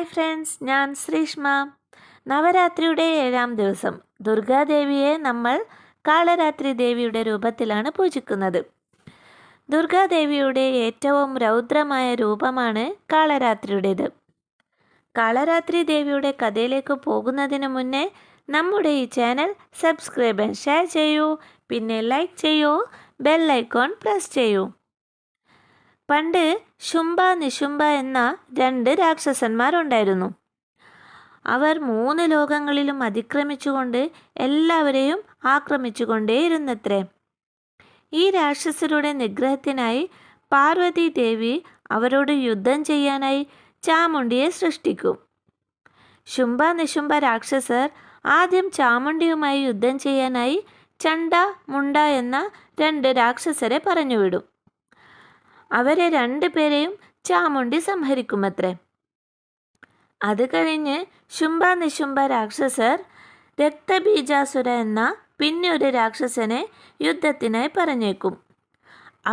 Hi friends, ഞാൻ ശ്രീഷ്മ. നവരാത്രിയുടെ 7ാം ദിവസം ദുർഗാദേവിയെ നമ്മൾ കാളരാത്രി ദേവിയുടെ രൂപത്തിലാണ് പൂജിക്കുന്നത്. ദുർഗാദേവിയുടെ ഏറ്റവും രൗദ്രമായ രൂപമാണ് കാളരാത്രിയുടേത്. കാളരാത്രി ദേവിയുടെ കഥയിലേക്ക് പോകുന്നതിന് മുന്നേ നമ്മുടെ ഈ ചാനൽ സബ്സ്ക്രൈബ് ആൻഡ് ഷെയർ ചെയ്യൂ. പിന്നെ ലൈക്ക് ചെയ്യൂ, ബെൽ ഐക്കോൺ പ്രസ് ചെയ്യൂ. പണ്ട് ശുംഭ നിശുംഭ എന്ന 2 രാക്ഷസന്മാരുണ്ടായിരുന്നു. അവർ 3 ലോകങ്ങളിലും അതിക്രമിച്ചുകൊണ്ട് എല്ലാവരെയും ആക്രമിച്ചുകൊണ്ടേയിരുന്നത്രേ. ഈ രാക്ഷസരുടെ നിഗ്രഹത്തിനായി പാർവതി ദേവി അവരോട് യുദ്ധം ചെയ്യാനായി ചാമുണ്ടിയെ സൃഷ്ടിക്കും. ശുംഭ നിശുംഭ രാക്ഷസർ ആദ്യം ചാമുണ്ടിയുമായി യുദ്ധം ചെയ്യാനായി ചണ്ട മുണ്ട എന്ന 2 രാക്ഷസരെ പറഞ്ഞുവിടും. അവരെ 2 പേരെയും ചാമുണ്ടി സംഹരിക്കുമത്രേ. അത് കഴിഞ്ഞ് ശുംഭ നിശുംഭ രാക്ഷസർ രക്തബീജാസുര എന്ന പിന്നെ ഒരു രാക്ഷസനെ യുദ്ധത്തിനായി പറഞ്ഞേക്കും.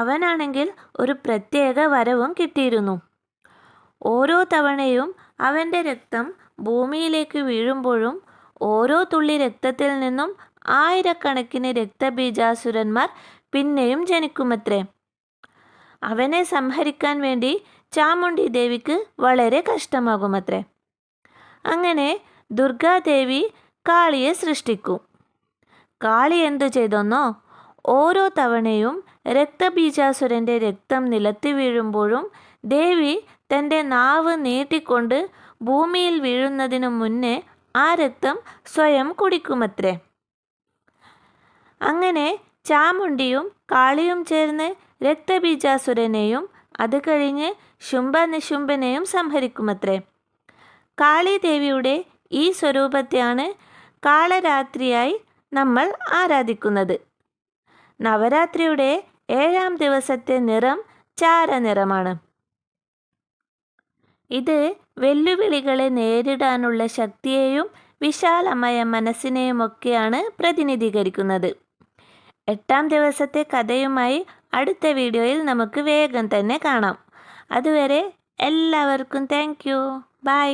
അവനാണെങ്കിൽ ഒരു പ്രത്യേക വരവും കിട്ടിയിരുന്നു. ഓരോ തവണയും അവൻ്റെ രക്തം ഭൂമിയിലേക്ക് വീഴുമ്പോഴും ഓരോ തുള്ളി രക്തത്തിൽ നിന്നും ആയിരക്കണക്കിന് രക്തബീജാസുരന്മാർ പിന്നെയും ജനിക്കുമത്രേ. അവനെ സംഹരിക്കാൻ വേണ്ടി ചാമുണ്ടി ദേവിക്ക് വളരെ കഷ്ടമാകുമത്രേ. അങ്ങനെ ദുർഗാദേവി കാളിയെ സൃഷ്ടിക്കും. കാളി എന്തു ചെയ്തെന്നോ, ഓരോ തവണയും രക്തബീജാസുരൻ്റെ രക്തം നിലത്ത് വീഴുമ്പോഴും ദേവി തൻ്റെ നാവ് നീട്ടിക്കൊണ്ട് ഭൂമിയിൽ വീഴുന്നതിനു മുന്നേ ആ രക്തം സ്വയം കുടിക്കുമത്രേ. അങ്ങനെ ചാമുണ്ടിയും കാളിയും ചേർന്ന് രക്തബീജാസുരനെയും അത് കഴിഞ്ഞ് ശുംഭ നിശുംഭനെയും സംഹരിക്കുമത്രേ. കാളിദേവിയുടെ ഈ സ്വരൂപത്തെയാണ് കാളരാത്രിയായി നമ്മൾ ആരാധിക്കുന്നത്. നവരാത്രിയുടെ 7ാം ദിവസത്തെ നിറം ചാരനിറമാണ്. ഇത് വെല്ലുവിളികളെ നേരിടാനുള്ള ശക്തിയെയും വിശാലമായ മനസ്സിനെയുമൊക്കെയാണ് പ്രതിനിധീകരിക്കുന്നത്. 8ാം ദിവസത്തെ കഥയുമായി അടുത്ത വീഡിയോയിൽ നമുക്ക് വേഗം തന്നെ കാണാം. അതുവരെ എല്ലാവർക്കും താങ്ക് യു. ബൈ.